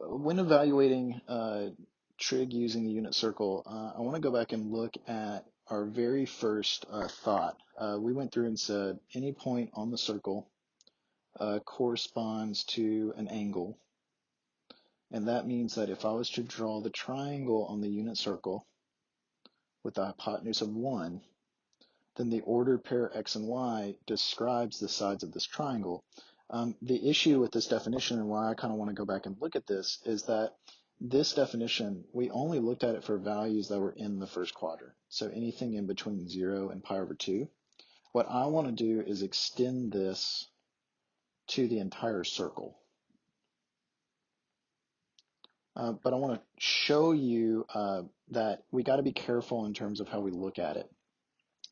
when evaluating trig using the unit circle, I want to go back and look at our very first thought. We went through and said any point on the circle corresponds to an angle. And that means that if I was to draw the triangle on the unit circle with the hypotenuse of 1, then the ordered pair x and y describes the sides of this triangle. The issue with this definition and why I kind of want to go back and look at this is that this definition, we only looked at it for values that were in the first quadrant. So anything in between 0 and pi over 2. What I want to do is extend this to the entire circle. But I want to show you that we got to be careful in terms of how we look at it.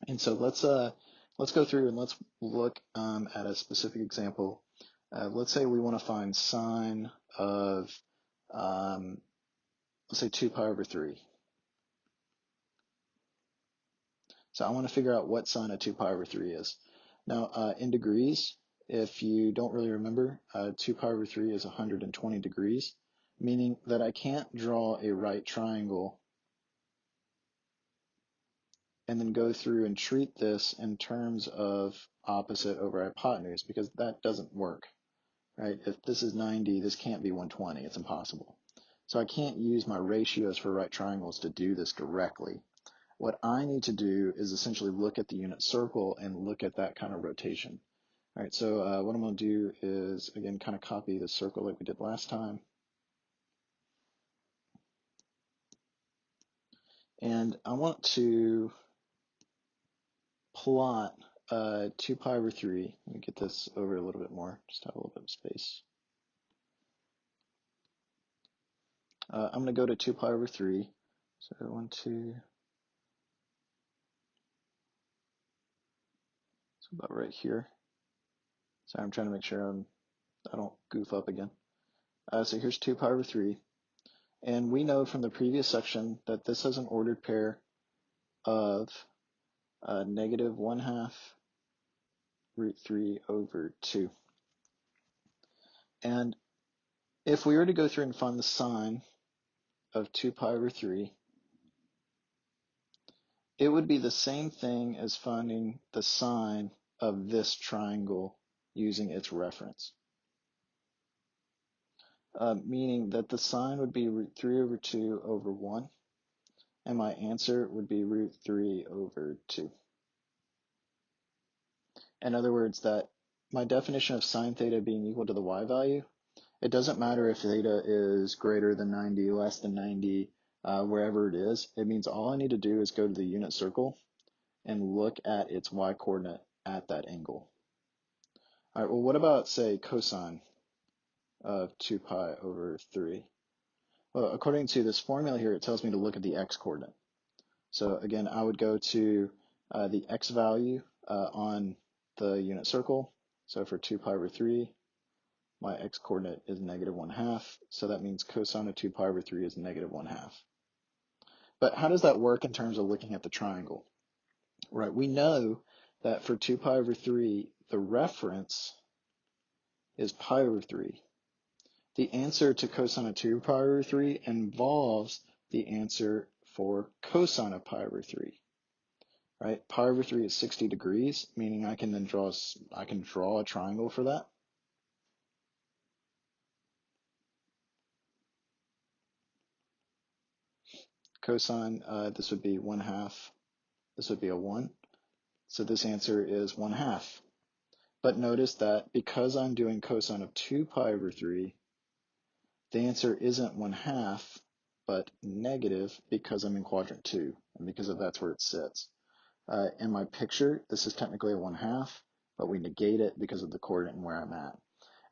And so let's go through and let's look at a specific example. Let's say we want to find sine of, let's say 2 pi over 3. So I want to figure out what sine of 2 pi over 3 is. Now, in degrees, if you don't really remember, 2 pi over 3 is 120 degrees, meaning that I can't draw a right triangle and then go through and treat this in terms of opposite over hypotenuse, because that doesn't work, right? If this is 90, this can't be 120. It's impossible. So I can't use my ratios for right triangles to do this directly. What I need to do is essentially look at the unit circle and look at that kind of rotation. All right, so what I'm going to do is, again, kind of copy the circle like we did last time. And I want to plot 2 pi over 3. Let me get this over a little bit more, just have a little bit of space. I'm going to go to 2 pi over 3. So 1, 2. It's about right here. Sorry, I'm trying to make sure I don't goof up again. So here's 2 pi over 3. And we know from the previous section that this has an ordered pair of negative 1/2 root 3 over 2. And if we were to go through and find the sine of 2 pi over 3, it would be the same thing as finding the sine of this triangle using its reference. Meaning that the sine would be root 3 over 2 over 1, and my answer would be root 3 over 2. In other words, that my definition of sine theta being equal to the y value, it doesn't matter if theta is greater than 90, less than 90, wherever it is. It means all I need to do is go to the unit circle and look at its y coordinate at that angle. All right, well, what about, say, cosine of 2 pi over 3? Well, according to this formula here, it tells me to look at the x coordinate. So again, I would go to the x value on the unit circle. So for 2 pi over 3, my x coordinate is negative 1/2. So that means cosine of 2 pi over 3 is negative 1/2. But how does that work in terms of looking at the triangle? Right, we know that for 2 pi over 3, the reference is pi over 3. The answer to cosine of 2 pi over 3 involves the answer for cosine of pi over 3. Right? Pi over 3 is 60 degrees, meaning I can then draw a triangle for that. Cosine, this would be 1/2. This would be a 1. So this answer is 1/2. But notice that because I'm doing cosine of 2 pi over 3, the answer isn't 1/2, but negative, because I'm in quadrant 2, and because of that's where it sits. In my picture, this is technically a 1/2, but we negate it because of the coordinate and where I'm at.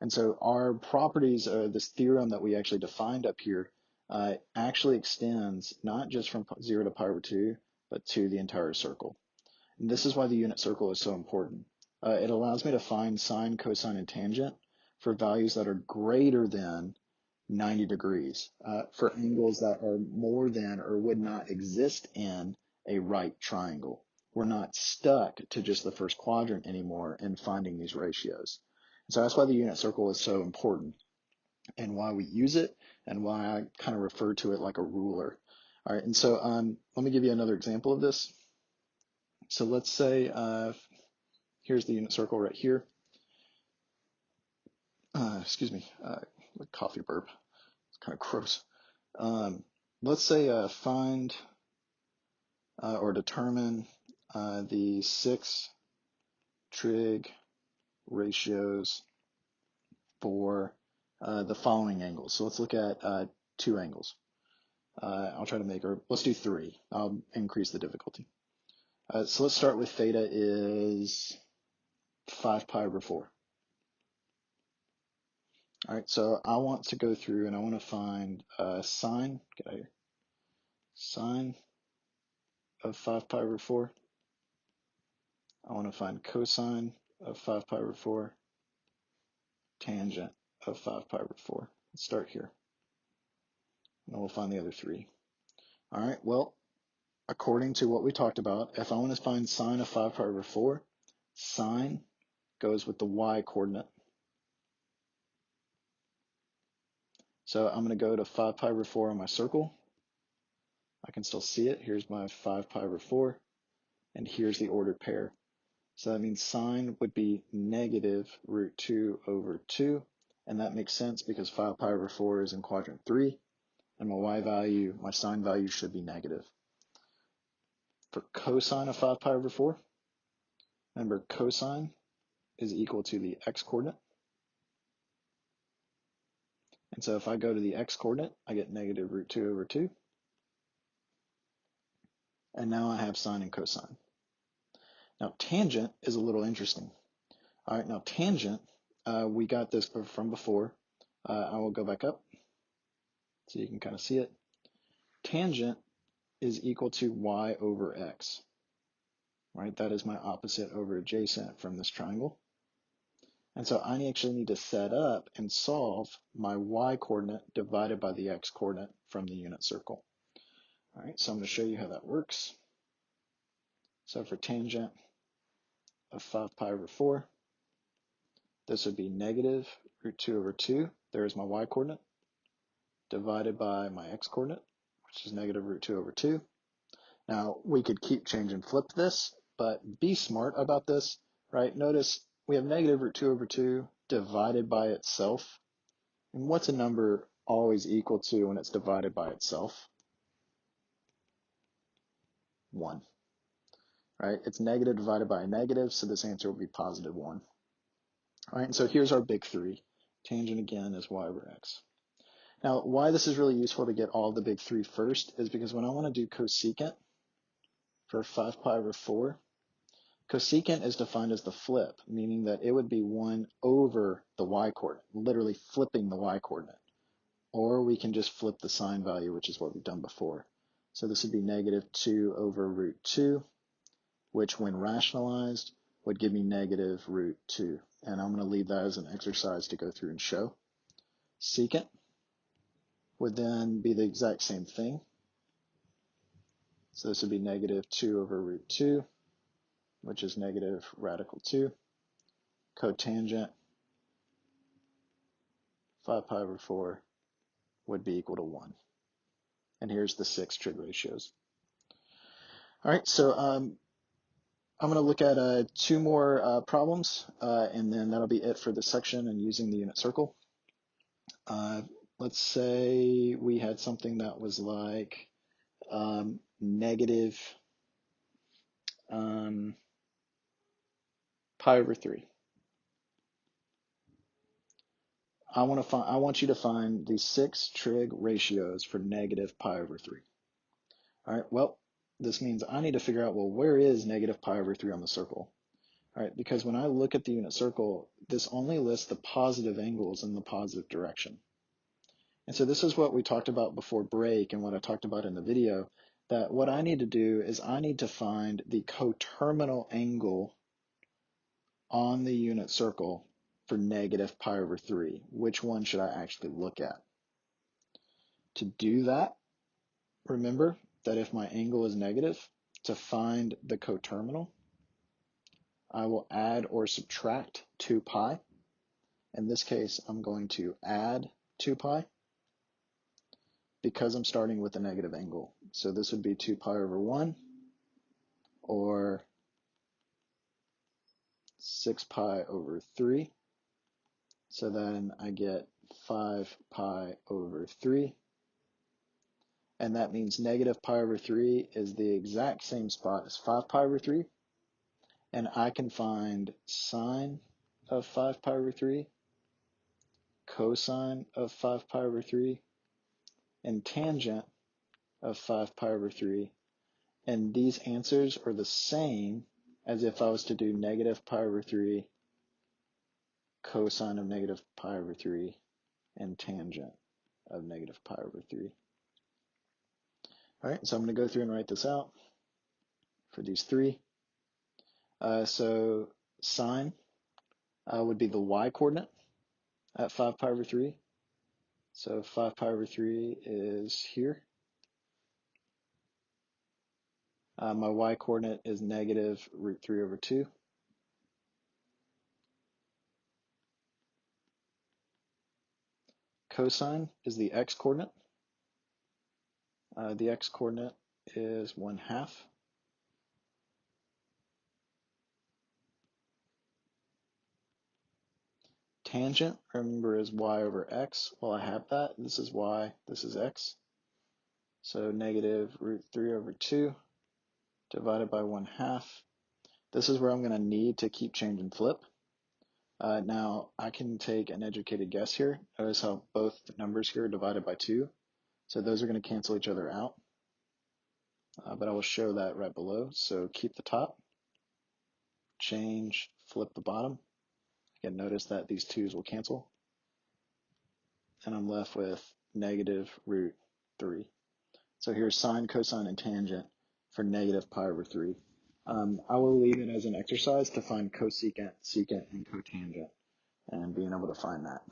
And so our properties, this theorem that we actually defined up here, actually extends not just from 0 to pi over 2, but to the entire circle. And this is why the unit circle is so important. It allows me to find sine, cosine, and tangent for values that are greater than 90 degrees, for angles that are more than or would not exist in a right triangle. We're not stuck to just the first quadrant anymore in finding these ratios. So that's why the unit circle is so important. and why we use it and why I kind of refer to it like a ruler. All right, and so let me give you another example of this. So let's say here's the unit circle right here. Excuse me, like coffee burp. It's kind of gross. Let's say find or determine the 6 trig ratios for the following angles. So let's look at 2 angles. I'll try to make, or let's do 3. I'll increase the difficulty. So let's start with theta is 5 pi over 4. All right, so I want to go through and I want to find sine, get out of here, sine of 5 pi over 4. I want to find cosine of 5 pi over 4, tangent of 5 pi over 4. Let's start here. And we'll find the other 3. All right, well, according to what we talked about, if I want to find sine of 5 pi over 4, sine goes with the y coordinate. So I'm going to go to 5 pi over 4 on my circle. I can still see it. Here's my 5 pi over 4, and here's the ordered pair. So that means sine would be negative root 2 over 2, and that makes sense because 5 pi over 4 is in quadrant 3, and my y value, my sine value should be negative. For cosine of 5 pi over 4, remember cosine is equal to the x-coordinate. And so if I go to the x-coordinate, I get negative root 2 over 2. And now I have sine and cosine. Now tangent is a little interesting. All right, now tangent, we got this from before. I will go back up so you can kind of see it. Tangent is equal to y over x. Right, that is my opposite over adjacent from this triangle. And so I actually need to set up and solve my y coordinate divided by the x coordinate from the unit circle. All right, so I'm going to show you how that works. So for tangent of 5 pi over 4, this would be negative root 2 over 2. There's my y coordinate divided by my x coordinate, which is negative root 2 over 2. Now we could keep change and flip this, but be smart about this, right? Notice we have negative root 2 over 2 divided by itself. And what's a number always equal to when it's divided by itself? 1, right? It's negative divided by a negative, so this answer will be positive 1. All right, and so here's our big 3. Tangent again is y over x. Now, why this is really useful to get all the big 3 first is because when I want to do cosecant for 5 pi over 4, cosecant is defined as the flip, meaning that it would be 1 over the y coordinate, literally flipping the y coordinate. Or we can just flip the sine value, which is what we've done before. So this would be negative 2 over root 2, which when rationalized would give me negative root 2. And I'm going to leave that as an exercise to go through and show. Secant would then be the exact same thing. So this would be negative 2 over root 2, which is negative radical 2. Cotangent 5 pi over 4 would be equal to 1. And here's the 6 trig ratios. All right, so I'm going to look at 2 more problems, and then that'll be it for this section and using the unit circle. Let's say we had something that was like negative pi over 3. I want you to find the 6 trig ratios for negative pi over 3. All right, well, this means I need to figure out, well, where is negative pi over 3 on the circle? All right, because when I look at the unit circle, this only lists the positive angles in the positive direction. And so this is what we talked about before break and what I talked about in the video, that what I need to do is I need to find the coterminal angle on the unit circle for negative pi over 3. Which one should I actually look at? To do that, remember that if my angle is negative, to find the coterminal, I will add or subtract 2 pi. In this case, I'm going to add 2 pi because I'm starting with a negative angle. So this would be 2 pi over 1 or 6 pi over 3. So then I get 5 pi over 3. And that means negative pi over 3 is the exact same spot as 5 pi over 3. And I can find sine of 5 pi over 3, cosine of 5 pi over 3, and tangent of 5 pi over 3. And these answers are the same as if I was to do negative pi over 3, cosine of negative pi over 3, and tangent of negative pi over 3. All right, so I'm going to go through and write this out for these three. So sine would be the y coordinate at 5 pi over 3. So 5 pi over 3 is here. My y coordinate is negative root 3 over 2. Cosine is the x coordinate. The x coordinate is 1/2. Tangent, remember, is y over x. Well, I have that. This is y, this is x. So negative root 3 over 2 divided by 1/2. This is where I'm going to need to keep change and flip. Now, I can take an educated guess here. Notice how both numbers here are divided by 2. So those are going to cancel each other out. But I will show that right below. So keep the top, change, flip the bottom. Again, notice that these 2's will cancel. And I'm left with negative root 3. So here's sine, cosine, and tangent for negative pi over 3. I will leave it as an exercise to find cosecant, secant, and cotangent, and being able to find that.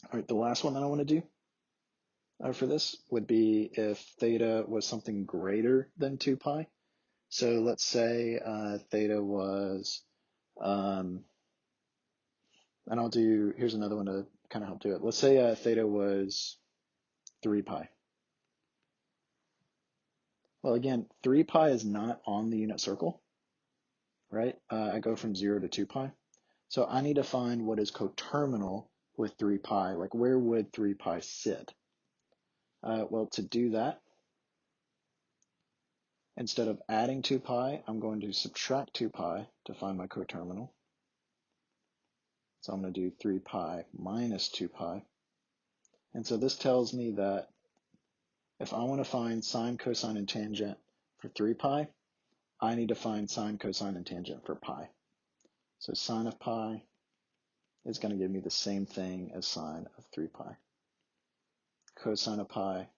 All right, the last one that I want to do for this would be if theta was something greater than 2 pi. So let's say theta was, and I'll do, here's another one to kind of help do it. Let's say theta was 3 pi. Well, again, 3 pi is not on the unit circle, right? I go from 0 to 2 pi. So I need to find what is coterminal with 3 pi. Like, where would 3 pi sit? Well, to do that, instead of adding 2 pi, I'm going to subtract 2 pi to find my coterminal. So I'm going to do 3 pi minus 2 pi. And so this tells me that if I want to find sine, cosine, and tangent for 3 pi, I need to find sine, cosine, and tangent for pi. So sine of pi is going to give me the same thing as sine of 3 pi. Cosine of pi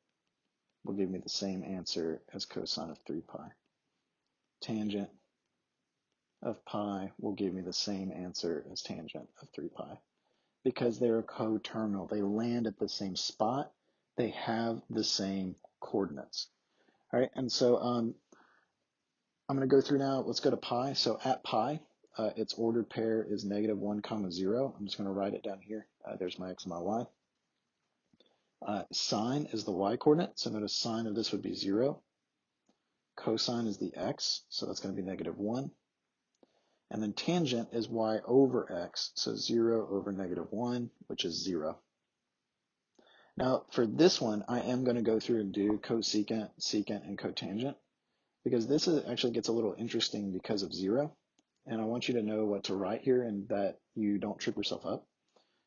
will give me the same answer as cosine of 3 pi. Tangent of pi will give me the same answer as tangent of 3 pi. Because they're coterminal, they land at the same spot, they have the same coordinates. All right, and so I'm going to go through now. Let's go to pi. So at pi, its ordered pair is negative 1, 0. I'm just going to write it down here. There's my x and my y. Sine is the y coordinate, so notice sine of this would be 0. Cosine is the x, so that's going to be negative 1. And then tangent is y over x, so 0 over negative 1, which is 0. Now, for this one, I am going to go through and do cosecant, secant, and cotangent, because this actually gets a little interesting because of 0. And I want you to know what to write here and that you don't trip yourself up.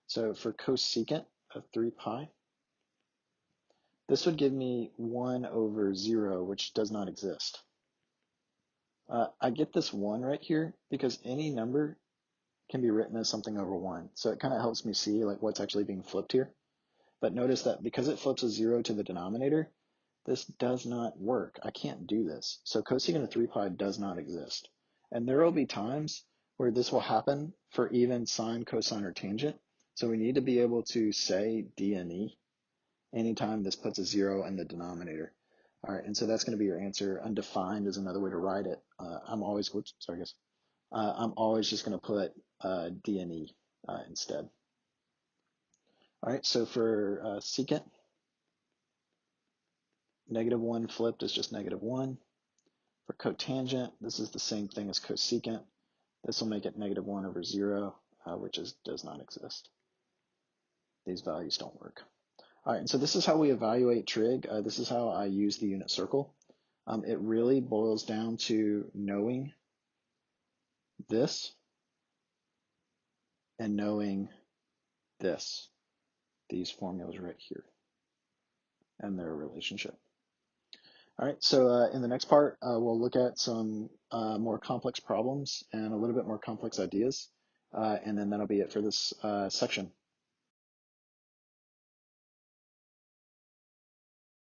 So for cosecant of 3 pi, this would give me 1 over 0, which does not exist. I get this 1 right here because any number can be written as something over 1. So it kind of helps me see like what's actually being flipped here. But notice that because it flips a 0 to the denominator, this does not work. I can't do this. So cosecant of 3 pi does not exist. And there will be times where this will happen for even sine, cosine, or tangent. So we need to be able to say d and e anytime this puts a 0 in the denominator. All right, and so that's going to be your answer. Undefined is another way to write it. I'm always just going to put d and e instead. All right, so for secant, -1 flipped is just -1. For cotangent, this is the same thing as cosecant. This will make it -1/0, which does not exist. These values don't work. All right, and so this is how we evaluate trig. This is how I use the unit circle. It really boils down to knowing this and knowing this, these formulas right here, and their relationship. All right, so in the next part, we'll look at some more complex problems and a little bit more complex ideas, and then that'll be it for this section.